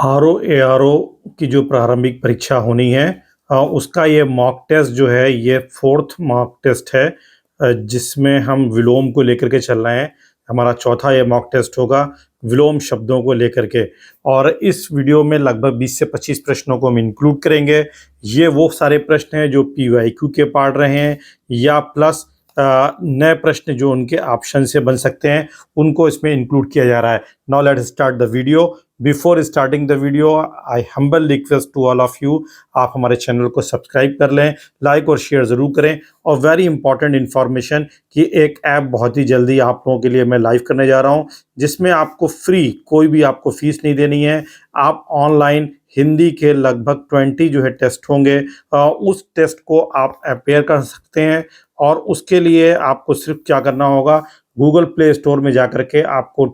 RO की जो प्रारंभिक परीक्षा होनी है उसका ये मॉक टेस्ट जो है ये 4th मॉक टेस्ट है जिसमें हम विलोम को लेकर के चल रहे हैं। हमारा चौथा ये मॉक टेस्ट होगा विलोम शब्दों को लेकर के। और इस वीडियो में लगभग 20 से 25 प्रश्नों को हम इंक्लूड करेंगे। ये वो सारे प्रश्न हैं जो पीवाईक्यू के पार्ट रहे हैं या प्लस नए प्रश्न जो उनके ऑप्शन से बन सकते हैं उनको इसमें इंक्लूड किया जा रहा है। Now let's start the video. Before starting the video I humble request to all of you, आप हमारे चैनल को सब्सक्राइब कर लें, लाइक और शेयर ज़रूर करें। और वेरी इंपॉर्टेंट इन्फॉर्मेशन कि एक ऐप बहुत ही जल्दी आप लोगों के लिए मैं लाइव करने जा रहा हूं जिसमें आपको फ्री, कोई भी आपको फीस नहीं देनी है। आप ऑनलाइन हिंदी के लगभग 20 जो है टेस्ट होंगे, उस टेस्ट को आप अपेयर कर सकते हैं। और उसके लिए आपको सिर्फ क्या करना होगा, गूगल प्ले स्टोर में जाकर के आपको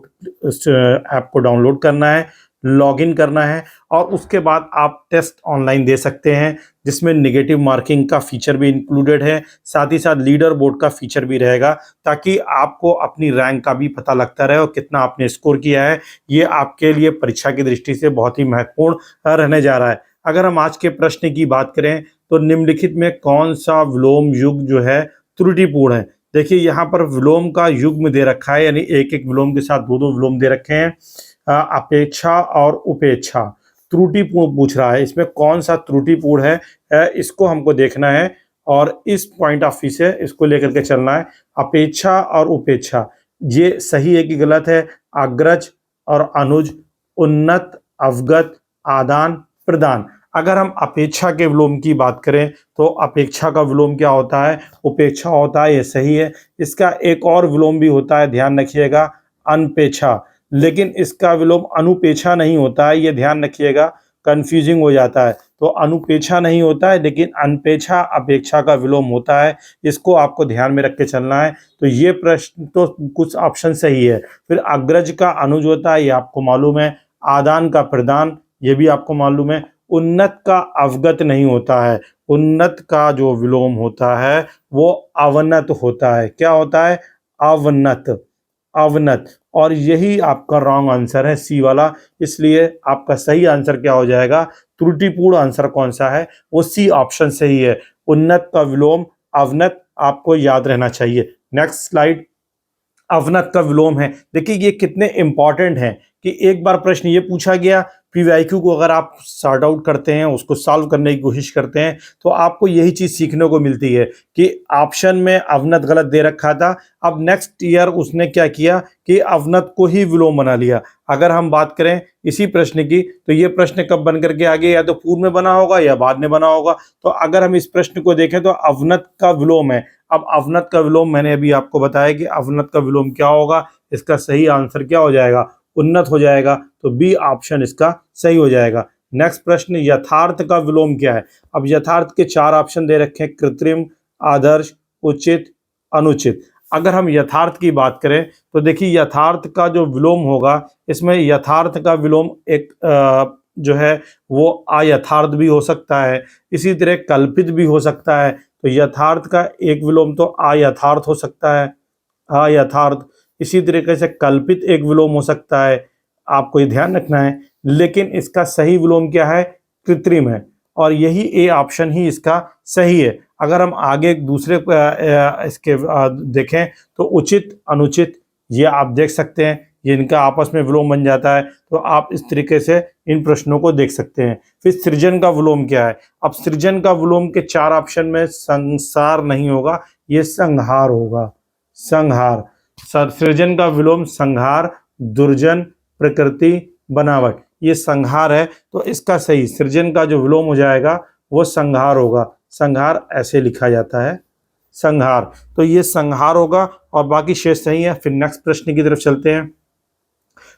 इस ऐप को डाउनलोड करना है, लॉगिन करना है और उसके बाद आप टेस्ट ऑनलाइन दे सकते हैं जिसमें नेगेटिव मार्किंग का फीचर भी इंक्लूडेड है। साथ ही साथ लीडर बोर्ड का फीचर भी रहेगा ताकि आपको अपनी रैंक का भी पता लगता रहे और कितना आपने स्कोर किया है। ये आपके लिए परीक्षा की दृष्टि से बहुत ही महत्वपूर्ण रहने जा रहा है। अगर हम आज के प्रश्न की बात करें तो निम्नलिखित में कौन सा विलोम युग जो है त्रुटिपूर्ण है। देखिए यहाँ पर विलोम का युग्म दे रखा है, यानी एक एक विलोम के साथ दो दो विलोम दे रखे हैं। अपेक्षा और उपेक्षा त्रुटिपूर्ण पूछ रहा है, इसमें कौन सा त्रुटिपूर्ण है इसको हमको देखना है और इस पॉइंट ऑफ व्यू से इसको लेकर के चलना है। अपेक्षा और उपेक्षा ये सही है कि गलत है? अग्रज और अनुज, उन्नत, अवगत, आदान प्रदान। अगर हम अपेक्षा के विलोम की बात करें तो अपेक्षा का विलोम क्या होता है? उपेक्षा होता है, ये सही है। इसका एक और विलोम भी होता है, ध्यान रखिएगा, अनपेक्षा। लेकिन इसका विलोम अनुपेक्षा नहीं होता है, ये ध्यान रखिएगा, कंफ्यूजिंग हो जाता है। तो अनुपेक्षा नहीं होता है लेकिन अनपेक्षा अपेक्षा का विलोम होता है, इसको आपको ध्यान में रख के चलना है। तो ये प्रश्न तो कुछ ऑप्शन सही है। फिर अग्रज का अनुज होता है, ये आपको मालूम है। आदान का प्रदान, ये भी आपको मालूम है। उन्नत का अवगत नहीं होता है, उन्नत का जो विलोम होता है वो अवनत होता है। क्या होता है? अवनत, अवनत। और यही आपका रॉन्ग आंसर है, सी वाला। इसलिए आपका सही आंसर क्या हो जाएगा? त्रुटिपूर्ण आंसर कौन सा है? वो सी ऑप्शन सही है। उन्नत का विलोम अवनत, आपको याद रहना चाहिए। Next slide. अवनत का विलोम है, देखिए ये कितने इंपॉर्टेंट हैं कि एक बार प्रश्न ये पूछा गया, पीवाईक्यू को अगर आप सॉर्ट आउट करते हैं, उसको सॉल्व करने की कोशिश करते हैं तो आपको यही चीज़ सीखने को मिलती है कि ऑप्शन में अवनत गलत दे रखा था। अब नेक्स्ट ईयर उसने क्या किया कि अवनत को ही विलोम बना लिया। अगर हम बात करें इसी प्रश्न की तो ये प्रश्न कब बन करके आगे, या तो पूर्व में बना होगा या बाद में बना होगा। तो अगर हम इस प्रश्न को देखें तो अवनत का विलोम है। अब अवनत का विलोम मैंने अभी आपको बताया कि अवनत का विलोम क्या होगा, इसका सही आंसर क्या हो जाएगा? उन्नत हो जाएगा। तो बी ऑप्शन इसका सही हो जाएगा। नेक्स्ट प्रश्न, यथार्थ का विलोम क्या है? अब यथार्थ के 4 ऑप्शन दे रखे हैं, कृत्रिम, आदर्श, उचित, अनुचित। अगर हम यथार्थ की बात करें तो देखिए यथार्थ का जो विलोम होगा, इसमें यथार्थ का विलोम एक जो है वो अयथार्थ भी हो सकता है, इसी तरह कल्पित भी हो सकता है। तो यथार्थ का एक विलोम तो अयथार्थ हो सकता है, अयथार्थ। इसी तरीके से कल्पित एक विलोम हो सकता है, आपको ये ध्यान रखना है। लेकिन इसका सही विलोम क्या है? कृत्रिम है। और यही ए ऑप्शन ही इसका सही है। अगर हम आगे दूसरे इसके देखें तो उचित, अनुचित, ये आप देख सकते हैं, ये इनका आपस में विलोम बन जाता है। तो आप इस तरीके से इन प्रश्नों को देख सकते हैं। फिर सृजन का विलोम क्या है? अब सृजन का विलोम के 4 ऑप्शन में संसार नहीं होगा, ये संहार होगा। संहार, सृजन का विलोम संहार, दुर्जन, प्रकृति, बनावट, ये संहार है। तो इसका सही सृजन का जो विलोम हो जाएगा वो संहार होगा। संहार ऐसे लिखा जाता है, संहार। तो ये संहार होगा और बाकी शेष सही है। फिर नेक्स्ट प्रश्न की तरफ चलते हैं।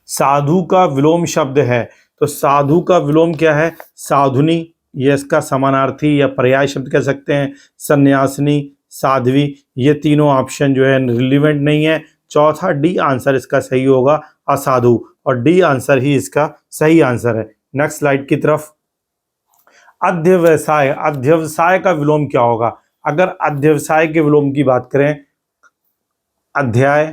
साधु का विलोम शब्द है, तो साधु का विलोम क्या है? साधुनी, ये इसका समानार्थी या पर्याय शब्द कह सकते हैं। सन्यासिनी, साध्वी, ये तीनों ऑप्शन जो है रिलीवेंट नहीं है। चौथा डी आंसर इसका सही होगा, असाधु, और डी आंसर ही इसका सही आंसर है। नेक्स्ट स्लाइड की तरफ। अध्यवसाय, अध्यवसाय का विलोम क्या होगा? अगर अध्यवसाय के विलोम की बात करें, अध्याय,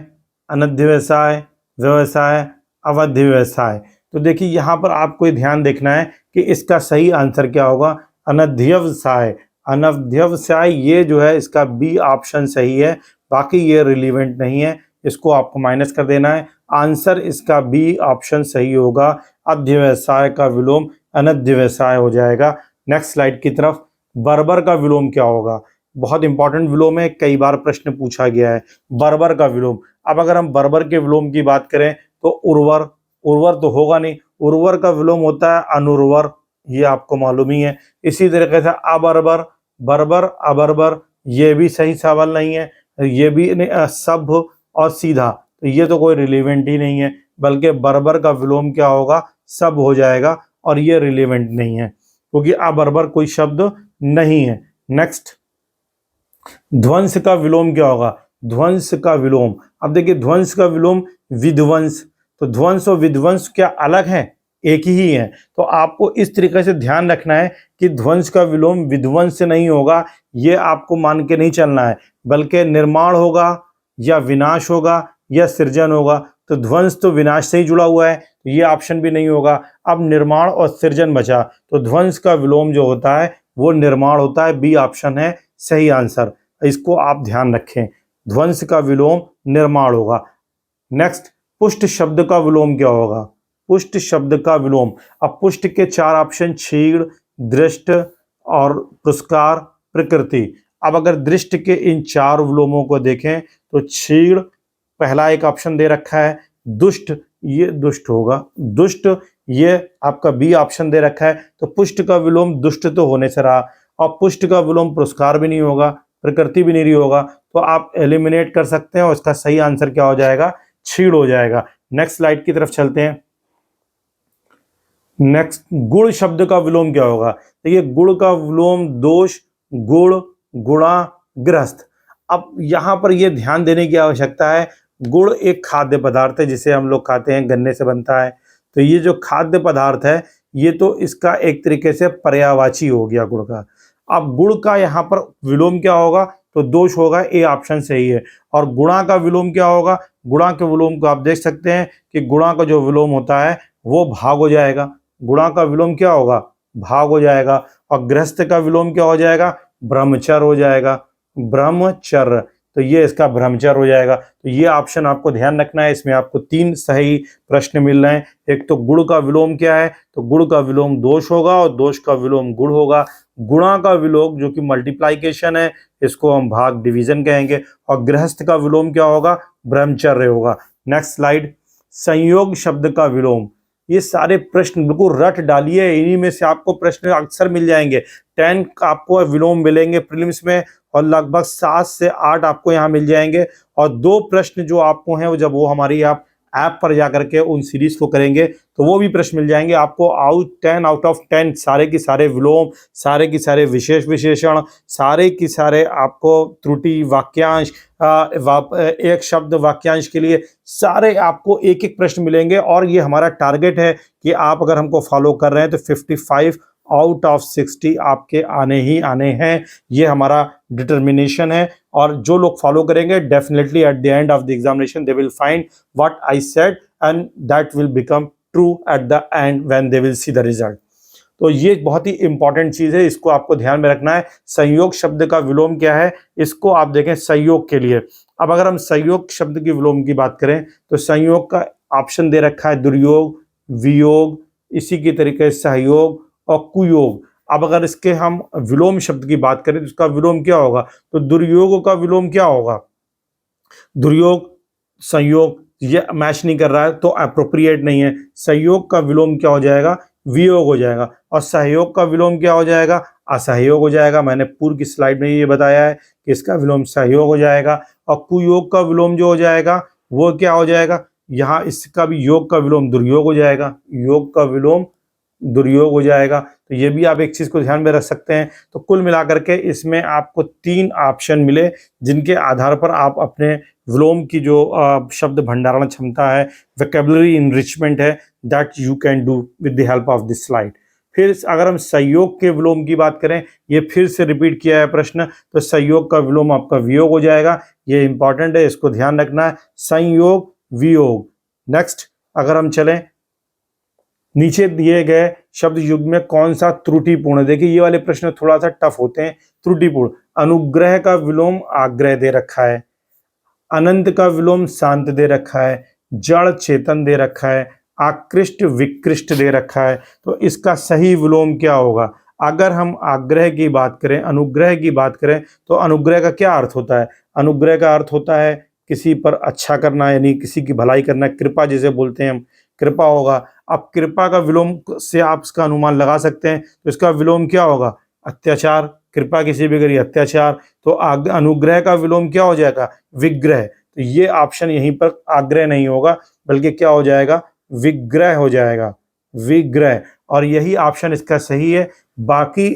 अनध्यवसाय, व्यवसाय, अवध्यवसाय। तो देखिए यहाँ पर आपको ये ध्यान देखना है कि इसका सही आंसर क्या होगा, अनध्यवसाय। अनध्यवसाय ये जो है इसका बी ऑप्शन सही है, बाकी ये रिलीवेंट नहीं है, इसको आपको माइनस कर देना है। आंसर इसका बी ऑप्शन सही होगा, अध्यवसाय का विलोम अनध्यवसाय हो जाएगा। नेक्स्ट स्लाइड की तरफ, बर्बर का विलोम क्या होगा? बहुत इंपॉर्टेंट विलोम है, कई बार प्रश्न पूछा गया है, बर्बर का विलोम। अब अगर हम बर्बर के विलोम की बात करें तो उर्वर, उर्वर तो होगा नहीं, उर्वर का विलोम होता है अनुर्वर, ये आपको मालूम ही है। इसी तरीके से अबर्बर, बर्बर अबर्बर, ये भी सही सवाल नहीं है, ये भी सभ्य और सीधा, तो ये तो कोई रिलेवेंट ही नहीं है, बल्कि बर्बर का विलोम क्या होगा, सब हो जाएगा, और ये रिलेवेंट नहीं है क्योंकि अबर्बर कोई शब्द नहीं है। नेक्स्ट, ध्वंस का विलोम क्या होगा? ध्वंस का विलोम, अब देखिए ध्वंस का विलोम विध्वंस, तो ध्वंस और विध्वंस क्या अलग है? एक ही है। तो आपको इस तरीके से ध्यान रखना है कि ध्वंस का विलोम विध्वंस से नहीं होगा, ये आपको मान के नहीं चलना है, बल्कि निर्माण होगा या विनाश होगा या सृजन होगा। तो ध्वंस तो विनाश से ही जुड़ा हुआ है, तो ये ऑप्शन भी नहीं होगा। अब निर्माण और सृजन बचा, तो ध्वंस का विलोम जो होता है वो निर्माण होता है, बी ऑप्शन है सही आंसर, इसको आप ध्यान रखें, ध्वंस का विलोम निर्माण होगा। नेक्स्ट, पुष्ट शब्द का विलोम क्या होगा? पुष्ट शब्द का विलोम, अब पुष्ट के चार ऑप्शन, क्षीण, दृष्ट और पुरस्कार, प्रकृति। अब अगर दृष्ट के इन चार विलोमों को देखें तो क्षीण पहला एक ऑप्शन दे रखा है, दुष्ट ये दुष्ट होगा, दुष्ट ये आपका बी ऑप्शन दे रखा है, तो पुष्ट का विलोम दुष्ट तो होने से रहा, और पुष्ट का विलोम पुरस्कार भी नहीं होगा, प्रकृति भी नहीं होगा, तो आप एलिमिनेट कर सकते हैं और इसका सही आंसर क्या हो जाएगा, क्षीण हो जाएगा। नेक्स्ट स्लाइड की तरफ चलते हैं। नेक्स्ट, गुण शब्द का विलोम क्या होगा? देखिए गुण का विलोम दोष, गुण, गुणा, गृहस्थ। अब यहाँ पर यह ध्यान देने की आवश्यकता है, गुड़ एक खाद्य पदार्थ है जिसे हम लोग खाते हैं, गन्ने से बनता है, तो ये जो खाद्य पदार्थ है ये तो इसका एक तरीके से पर्यायवाची हो गया गुड़ का। अब गुड़ का यहाँ पर विलोम क्या होगा? तो दोष होगा, ए ऑप्शन सही है। और गुणा का विलोम क्या होगा? गुणा के विलोम को आप देख सकते हैं कि गुणा का जो विलोम होता है वो भाग हो जाएगा, गुणा का विलोम क्या होगा? भाग हो जाएगा। और गृहस्थ का विलोम क्या हो जाएगा? ब्रह्मचर्य हो जाएगा, ब्रह्मचर्य, तो ये इसका ब्रह्मचर्य हो जाएगा। तो ये ऑप्शन आपको ध्यान रखना है, इसमें आपको तीन सही प्रश्न मिल रहे हैं। एक तो गुण का विलोम क्या है? तो गुण का विलोम दोष होगा और दोष का विलोम गुण होगा। गुणा का विलोम जो कि मल्टीप्लाइकेशन है, इसको हम भाग डिवीजन कहेंगे। और गृहस्थ का विलोम क्या होगा? ब्रह्मचर्य होगा। नेक्स्ट स्लाइड, संयोग शब्द का विलोम। ये सारे प्रश्न बिल्कुल रट डालिए, इन्हीं में से आपको प्रश्न अक्सर मिल जाएंगे। 10 आपको विलोम मिलेंगे प्रीलिम्स में, और लगभग 7 से 8 आपको यहाँ मिल जाएंगे। और 2 प्रश्न जो आपको हैं वो जब वो हमारी आप ऐप पर जाकर के उन सीरीज को करेंगे तो वो भी प्रश्न मिल जाएंगे आपको। 10 आउट ऑफ 10 सारे की सारे विलोम, सारे की सारे विशेष विशेषण, सारे की सारे आपको त्रुटि, वाक्यांश, एक शब्द वाक्यांश के लिए सारे आपको एक एक प्रश्न मिलेंगे। और ये हमारा टारगेट है कि आप अगर हमको फॉलो कर रहे हैं तो 55 आउट ऑफ 60 आपके आने ही आने हैं, ये हमारा डिटर्मिनेशन है। और जो लोग फॉलो करेंगे definitely at the end of the examination they will find what I said and that will become true at the end when they will see the result. तो ये बहुत ही इंपॉर्टेंट चीज है, इसको आपको ध्यान में रखना है। संयोग शब्द का विलोम क्या है, इसको आप देखें संयोग के लिए। अब अगर हम संयोग शब्द की विलोम की बात करें तो संयोग का ऑप्शन दे रखा है दुर्योग, वियोग, इसी की तरीके से सहयोग और कुयोग। अब अगर इसके हम विलोम शब्द की बात करें तो इसका विलोम क्या होगा? तो दुर्योग का विलोम क्या होगा? दुर्योग, संयोग, ये मैच नहीं कर रहा है तो अप्रोप्रिएट नहीं है। संयोग का विलोम क्या हो जाएगा? वियोग हो जाएगा। और सहयोग का विलोम क्या हो जाएगा? असहयोग हो जाएगा। मैंने पूर्व की स्लाइड में ये बताया है कि इसका विलोम सहयोग हो जाएगा। और कुयोग का विलोम जो हो जाएगा वो क्या हो जाएगा? यहाँ इसका भी योग का विलोम दुर्योग हो जाएगा, योग का विलोम दुर्योग हो जाएगा। तो ये भी आप एक चीज को ध्यान में रख सकते हैं। तो कुल मिलाकर के इसमें आपको 3 ऑप्शन मिले जिनके आधार पर आप अपने विलोम की जो शब्द भंडारण क्षमता है, वोकैबुलरी इनरिचमेंट है, that you can do with the help of this slide. फिर अगर हम संयोग के विलोम की बात करें, ये फिर से रिपीट किया है प्रश्न, तो संयोग का विलोम आपका वियोग हो जाएगा। ये इंपॉर्टेंट है, इसको ध्यान रखना है, संयोग वियोग। नेक्स्ट अगर हम चलें नीचे दिए गए शब्द युग्म में कौन सा त्रुटिपूर्ण है? देखिए ये वाले प्रश्न थोड़ा सा टफ होते हैं। त्रुटिपूर्ण, अनुग्रह का विलोम आग्रह दे रखा है, अनंत का विलोम शांत दे रखा है, जड़ चेतन दे रखा है, आकृष्ट विकृष्ट दे रखा है। तो इसका सही विलोम क्या होगा? अगर हम आग्रह की बात करें, अनुग्रह की बात करें, तो अनुग्रह का क्या अर्थ होता है? अनुग्रह का अर्थ होता है किसी पर अच्छा करना, यानी किसी की भलाई करना, कृपा जिसे बोलते हैं हम, कृपा होगा। अब कृपा का विलोम से आप इसका अनुमान लगा सकते हैं, तो इसका विलोम क्या होगा? अत्याचार। कृपा किसी भी करिए, अत्याचार। तो अनुग्रह का विलोम क्या हो जाएगा? विग्रह। तो ये ऑप्शन यहीं पर आग्रह नहीं होगा, बल्कि क्या हो जाएगा? विग्रह हो जाएगा, विग्रह। और यही ऑप्शन इसका सही है। बाकी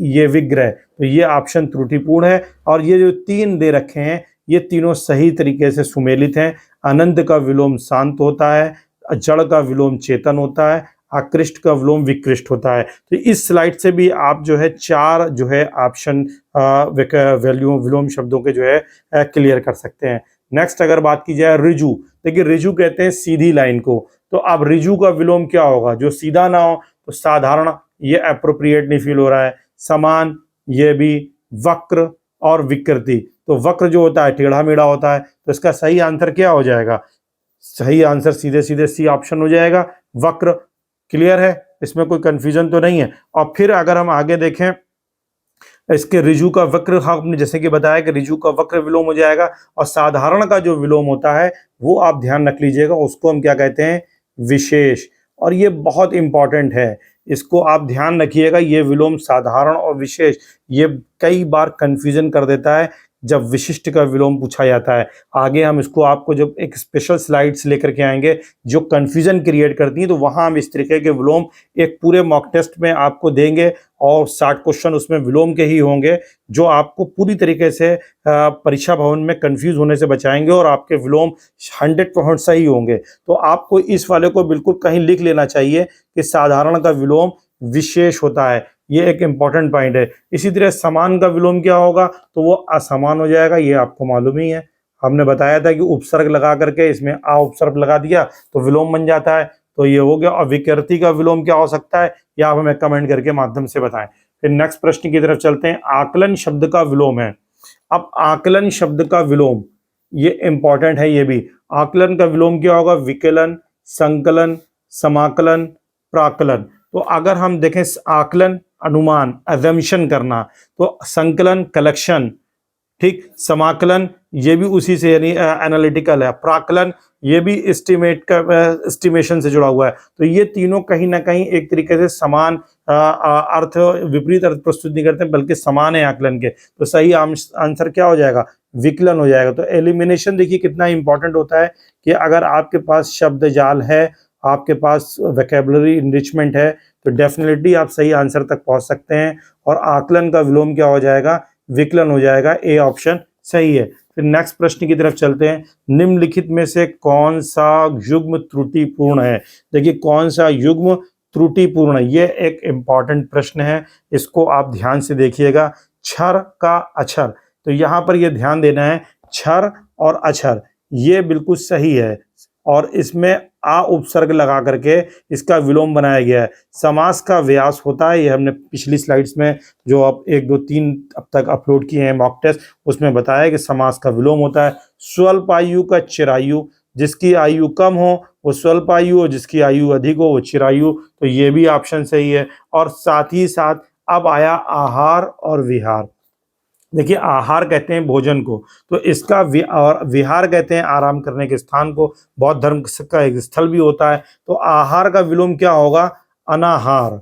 ये विग्रह, तो ये ऑप्शन त्रुटिपूर्ण है। और ये जो तीन दे रखे हैं, ये तीनों सही तरीके से सुमेलित हैं। अनंत का विलोम शांत होता है, जड़ का विलोम चेतन होता है, आकृष्ट का विलोम विकृष्ट होता है। तो इस स्लाइड से भी आप जो है चार जो है ऑप्शन वैल्यू विलोम शब्दों के जो है क्लियर कर सकते हैं। नेक्स्ट अगर बात की जाए ऋजु, देखिए ऋजु कहते हैं सीधी लाइन को। तो अब ऋजु का विलोम क्या होगा? जो सीधा ना हो, तो साधारण, ये अप्रोप्रिएट नहीं फील हो रहा है। समान, ये भी। वक्र और विकृति, तो वक्र जो होता है टेढ़ा मेढ़ा होता है। तो इसका सही आंसर क्या हो जाएगा? सही आंसर सीधे सीधे सी ऑप्शन हो जाएगा, वक्र। क्लियर है, इसमें कोई कंफ्यूजन तो नहीं है। और फिर अगर हम आगे देखें, इसके ऋजु का वक्र, आपने जैसे कि बताया कि ऋजु का वक्र विलोम हो जाएगा। और साधारण का जो विलोम होता है वो आप ध्यान रख लीजिएगा, उसको हम क्या कहते हैं? विशेष। और ये बहुत इंपॉर्टेंट है, इसको आप ध्यान रखिएगा। ये विलोम साधारण और विशेष, ये कई बार कंफ्यूजन कर देता है जब विशिष्ट का विलोम पूछा जाता है। आगे हम इसको आपको जब एक स्पेशल स्लाइड्स लेकर के आएंगे जो कंफ्यूजन क्रिएट करती हैं, तो वहाँ हम इस तरीके के विलोम एक पूरे मॉक टेस्ट में आपको देंगे। और 60 क्वेश्चन उसमें विलोम के ही होंगे, जो आपको पूरी तरीके से परीक्षा भवन में कंफ्यूज होने से बचाएंगे, और आपके विलोम 100% सही होंगे। तो आपको इस वाले को बिल्कुल कहीं लिख लेना चाहिए कि साधारण का विलोम विशेष होता है। ये एक इंपॉर्टेंट पॉइंट है। इसी तरह समान का विलोम क्या होगा? तो वो असमान हो जाएगा, ये आपको मालूम ही है। हमने बताया था कि उपसर्ग लगा करके इसमें आ उपसर्ग लगा दिया तो विलोम बन जाता है, तो ये हो गया। और विकृति का विलोम क्या हो सकता है, या आप हमें कमेंट करके माध्यम से बताएं। फिर नेक्स्ट प्रश्न की तरफ चलते हैं। आकलन शब्द का विलोम है। अब आकलन शब्द का विलोम, ये इंपॉर्टेंट है। ये भी आकलन का विलोम क्या होगा? विकलन, संकलन, समाकलन, प्राकलन। तो अगर हम देखें आकलन, अनुमान, अजम्पशन करना, तो संकलन कलेक्शन, ठीक। समाकलन ये भी उसी से यानी एनालिटिकल है। प्राकलन ये भी एस्टिमेट का एस्टिमेशन से जुड़ा हुआ है। तो ये तीनों कहीं ना कहीं एक तरीके से समान अर्थ, विपरीत अर्थ प्रस्तुत नहीं करते, बल्कि समान है आकलन के। तो सही आंसर क्या हो जाएगा? विकलन हो जाएगा। तो एलिमिनेशन देखिए कितना इंपॉर्टेंट होता है कि अगर आपके पास शब्द जाल है, आपके पास वोकैबुलरी इनरिचमेंट है, तो डेफिनेटली आप सही आंसर तक पहुंच सकते हैं। और आकलन का विलोम क्या हो जाएगा? विकलन हो जाएगा। ए ऑप्शन सही है। फिर नेक्स्ट प्रश्न की तरफ चलते हैं। निम्नलिखित में से कौन सा युग्म त्रुटिपूर्ण है? देखिए कौन सा युग्म त्रुटिपूर्ण है, ये एक इंपॉर्टेंट प्रश्न है, इसको आप ध्यान से देखिएगा। क्षर का अक्षर, तो यहाँ पर ये ध्यान देना है, क्षर और अक्षर ये बिल्कुल सही है। और इसमें आ उपसर्ग लगा करके इसका विलोम बनाया गया है। समास का व्यास होता है, ये हमने पिछली स्लाइड्स में जो अब 1 2 3 अब तक अपलोड किए हैं मॉक टेस्ट, उसमें बताया कि समास का विलोम होता है। स्वल्प आयु का चिरायु, जिसकी आयु कम हो वो स्वल्प आयु, और जिसकी आयु अधिक हो वो चिरायु। तो ये भी ऑप्शन सही है। और साथ ही साथ अब आया आहार और विहार। देखिए आहार कहते हैं भोजन को, तो इसका और विहार कहते हैं आराम करने के स्थान को। बौद्ध धर्म का एक स्थल भी होता है। तो आहार का विलोम क्या होगा? अनाहार,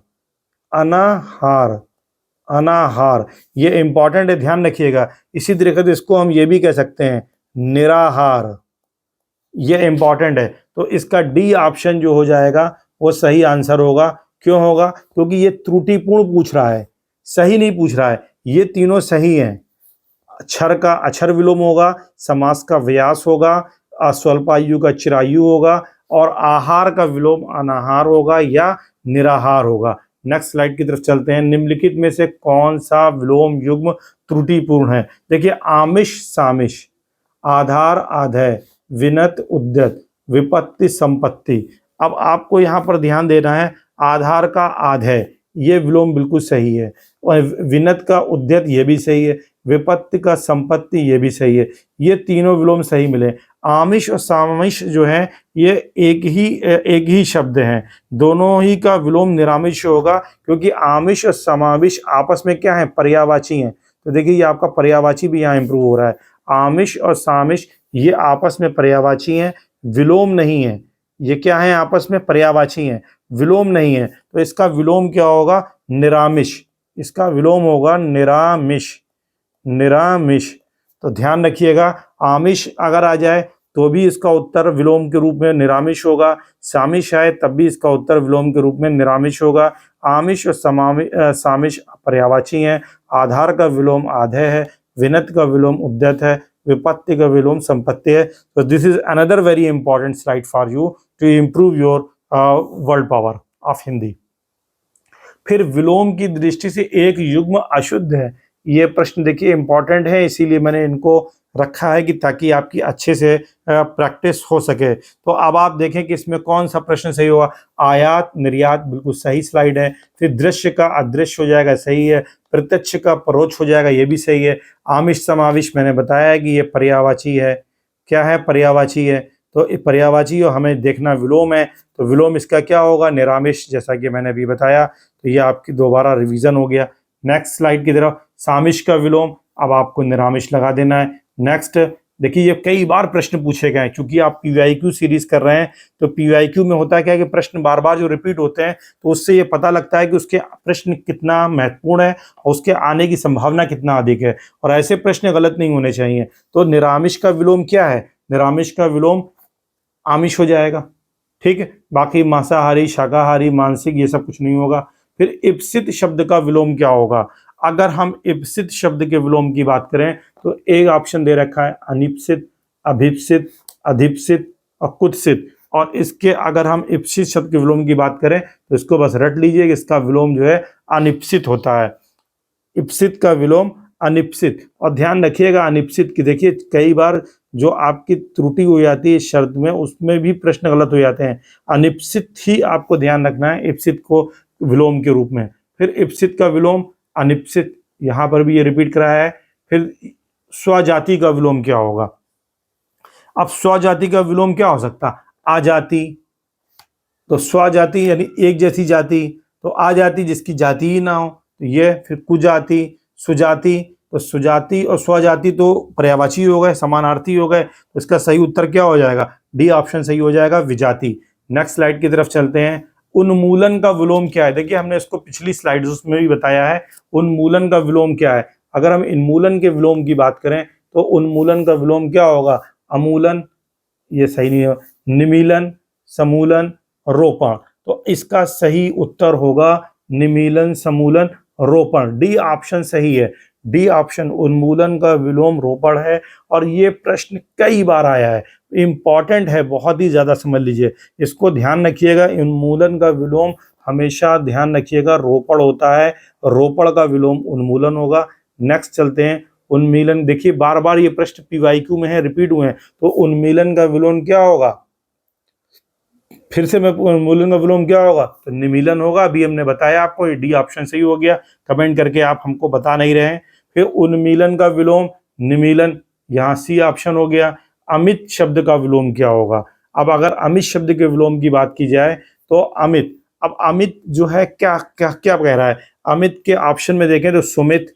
अनाहार, अनाहार। ये इंपॉर्टेंट है, ध्यान रखिएगा। इसी तरीके से इसको हम ये भी कह सकते हैं निराहार, ये इंपॉर्टेंट है। तो इसका डी ऑप्शन जो हो जाएगा वो सही आंसर होगा। क्यों होगा? क्योंकि ये त्रुटिपूर्ण पूछ रहा है, सही नहीं पूछ रहा है। ये तीनों सही हैं। अक्षर का अक्षर विलोम होगा, समास का व्यास होगा, स्वल्पायु का चिरायु होगा, और आहार का विलोम अनाहार होगा या निराहार होगा। नेक्स्ट स्लाइड की तरफ चलते हैं। निम्नलिखित में से कौन सा विलोम युग्म त्रुटिपूर्ण है? देखिए आमिष सामिष, आधार आधेय, विनत उद्यत, विपत्ति संपत्ति। अब आपको यहाँ पर ध्यान देना है, आधार का आधे, ये विलोम बिल्कुल सही है, और विनत का उद्यत ये भी सही है, विपत्ति का संपत्ति ये भी सही है, ये तीनों विलोम सही मिले। आमिष और सामिष जो है ये एक ही शब्द हैं, दोनों ही का विलोम निरामिष होगा, क्योंकि आमिष और समाविष आपस में क्या है, पर्यायवाची हैं। तो देखिए ये आपका पर्यायवाची भी यहाँ इंप्रूव हो रहा है। आमिष और सामिष ये आपस में पर्यायवाची हैं, विलोम नहीं है। ये क्या है, आपस में पर्यायवाची हैं, विलोम नहीं है। तो इसका विलोम क्या होगा, निरामिष। इसका विलोम होगा निरामिष, निरामिष। तो ध्यान रखिएगा, आमिष अगर आ जाए तो भी इसका उत्तर विलोम के रूप में निरामिष होगा, सामिष आए तब भी इसका उत्तर विलोम के रूप में निरामिष होगा। आमिष और सामिष पर्यायवाची हैं, आधार का विलोम आधे है, विनत का विलोम उद्यत है, विपत्ति का विलोम संपत्ति है। तो this is another very important slide for you to improve your word power of Hindi. फिर विलोम की दृष्टि से एक युग्म अशुद्ध है। ये प्रश्न देखिए इंपॉर्टेंट है, इसीलिए मैंने इनको रखा है कि ताकि आपकी अच्छे से प्रैक्टिस हो सके। तो अब आप देखें कि इसमें कौन सा प्रश्न सही होगा। आयात निर्यात बिल्कुल सही स्लाइड है। फिर दृश्य का अदृश्य हो जाएगा, सही है। प्रत्यक्ष का परोक्ष हो जाएगा, ये भी सही है। आमिष समाविष मैंने बताया है कि ये पर्यायवाची है। क्या है, पर्यायवाची है। तो पर्यायवाची और हमें देखना विलोम है, तो विलोम इसका क्या होगा, निरामिष, जैसा कि मैंने अभी बताया। तो ये आपकी दोबारा रिवीजन हो गया। नेक्स्ट स्लाइड की तरफ, सामिष का विलोम, अब आपको निरामिष लगा देना है। नेक्स्ट देखिए, ये कई बार प्रश्न पूछे गए हैं, क्योंकि आप पीवाईक्यू सीरीज कर रहे हैं। तो पीवाईक्यू में होता है क्या कि प्रश्न बार बार जो रिपीट होते हैं, तो उससे ये पता लगता है कि उसके प्रश्न कितना महत्वपूर्ण है और उसके आने की संभावना कितना अधिक है, और ऐसे प्रश्न गलत नहीं होने चाहिए। तो निरामिष का विलोम क्या है, निरामिष का विलोम आमिष हो जाएगा, ठीक है। बाकी मांसाहारी, शाकाहारी, मांसिक, ये सब कुछ नहीं होगा। फिर इप्सित शब्द का विलोम क्या होगा। अगर हम इप्सित शब्द के विलोम की बात करें तो एक ऑप्शन दे रखा है अनिप्सित, अभिप्सित, अधिप्सित और कुत्सित। और इसके अगर हम इप्सित शब्द के विलोम की बात करें तो इसको बस रट लीजिए कि इसका विलोम जो है अनिप्सित होता है। इप्सित का विलोम अनिप्सित। और ध्यान रखिएगा अनिप्सित की, देखिए कई बार जो आपकी त्रुटि हो जाती है शब्द में, उसमें भी प्रश्न गलत हो जाते हैं। अनिप्सित ही आपको ध्यान रखना है इप्सित को विलोम के रूप में। फिर इप्सित का विलोम अनिप्सित, यहाँ पर भी ये रिपीट कराया है। फिर स्वजाति का विलोम क्या होगा। अब स्वजाति का विलोम क्या हो सकता, आजाति। तो स्वजाति यानी एक जैसी जाति, तो आजाति जिसकी जाति ही ना हो, तो ये। फिर कुजाति, सुजाति, तो सुजाति और स्वजाति तो पर्यायवाची हो गए, समानार्थी हो गए। तो इसका सही उत्तर क्या हो जाएगा, डी ऑप्शन सही हो जाएगा, विजाति। नेक्स्ट स्लाइड की तरफ चलते हैं। उन्मूलन का विलोम क्या है। देखिए हमने इसको पिछली स्लाइड उसमें भी बताया है, उन्मूलन का विलोम क्या है। अगर हम इन्मूलन के विलोम की बात करें तो उन्मूलन का विलोम क्या होगा, अमूलन, ये सही नहीं है, निमीलन, समूलन, रोपण। तो इसका सही उत्तर होगा निमीलन, समूलन, रोपण। डी ऑप्शन सही है, डी ऑप्शन उन्मूलन का विलोम रोपण है। और ये प्रश्न कई बार आया है, इंपॉर्टेंट है, बहुत ही ज्यादा समझ लीजिए, इसको ध्यान रखिएगा। उन्मूलन का विलोम हमेशा ध्यान रखिएगा रोपण होता है, रोपण का विलोम उन्मूलन होगा। नेक्स्ट चलते हैं, उन्मीलन। देखिए बार बार ये प्रश्न पीवाईक्यू में है, रिपीट हुए हैं। तो उन्मीलन का विलोम क्या होगा, फिर से मैं, उन्मूलन का विलोम क्या होगा, तो निमीलन होगा। अभी हमने बताया आपको, ये डी ऑप्शन सही हो गया। कमेंट करके आप हमको बता नहीं रहे हैं। फिर उन्मीलन का विलोम निमीलन, यहाँ सी ऑप्शन हो गया। अमित शब्द का विलोम क्या होगा। अब अगर अमित शब्द के विलोम की बात की जाए तो अमित, अब अमित जो है क्या क्या क्या कह रहा है। अमित के ऑप्शन में देखें तो सुमित,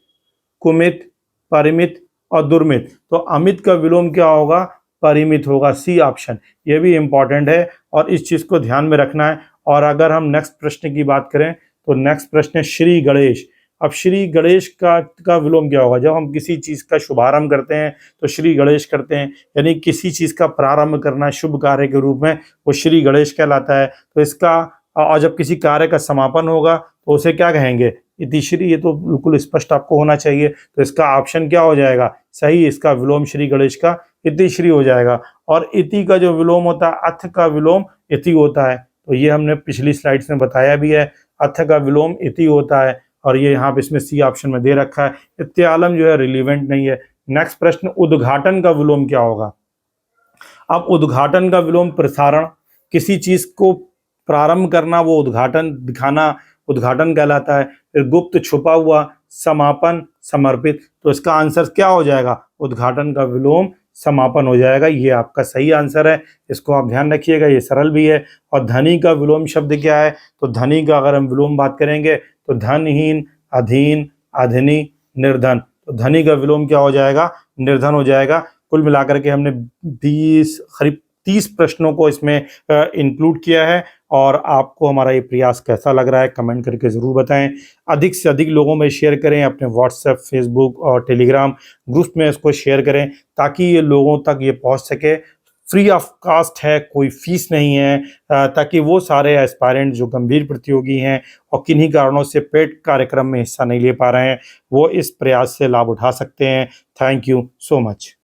कुमित, परिमित और दुर्मित। तो अमित का विलोम क्या होगा, परिमित होगा, सी ऑप्शन। ये भी इंपॉर्टेंट है और इस चीज को ध्यान में रखना है। और अगर हम नेक्स्ट प्रश्न की बात करें तो नेक्स्ट प्रश्न है श्री गणेश। अब श्री गणेश का विलोम क्या होगा। जब हम किसी चीज का शुभारंभ करते हैं तो श्री गणेश करते हैं, यानी किसी चीज का प्रारंभ करना शुभ कार्य के रूप में, वो श्री गणेश कहलाता है। तो इसका, और जब किसी कार्य का समापन होगा तो उसे क्या कहेंगे, इतिश्री। ये तो बिल्कुल स्पष्ट आपको होना चाहिए। तो इसका ऑप्शन क्या हो जाएगा, सही, इसका विलोम श्री गणेश का इतिश्री हो जाएगा। और इति का जो विलोम होता है, अथ का विलोम इति होता है। तो ये हमने पिछली स्लाइड्स में बताया भी है, अथ का विलोम इति होता है। और ये यहाँ पे इसमें सी ऑप्शन में दे रखा है। इत्यालम जो है रिलीवेंट नहीं है। नेक्स्ट प्रश्न, उद्घाटन का विलोम क्या होगा। अब उद्घाटन का विलोम प्रसारण, किसी चीज को प्रारंभ करना वो उद्घाटन दिखाना उद्घाटन कहलाता है। फिर गुप्त छुपा हुआ समापन समर्पित, तो इसका आंसर क्या हो जाएगा? उद्घाटन का विलोम समापन हो जाएगा। ये आपका सही आंसर है, इसको आप ध्यान रखिएगा, ये सरल भी है। और धनी का विलोम शब्द क्या है? तो धनी का अगर हम विलोम बात करेंगे तो धनहीन, अधीन, अधनी, निर्धन। तो धनी का विलोम क्या हो जाएगा? निर्धन हो जाएगा। कुल मिलाकर के हमने 20 करीब 30 प्रश्नों को इसमें इंक्लूड किया है। और आपको हमारा ये प्रयास कैसा लग रहा है कमेंट करके ज़रूर बताएं। अधिक से अधिक लोगों में शेयर करें, अपने व्हाट्सएप, फेसबुक और टेलीग्राम ग्रुप में इसको शेयर करें ताकि ये लोगों तक ये पहुंच सके। फ्री ऑफ कास्ट है, कोई फीस नहीं है, ताकि वो सारे एस्पायरेंट जो गंभीर प्रतियोगी हैं और किन्हीं कारणों से पेड कार्यक्रम में हिस्सा नहीं ले पा रहे हैं, वो इस प्रयास से लाभ उठा सकते हैं। Thank you so much.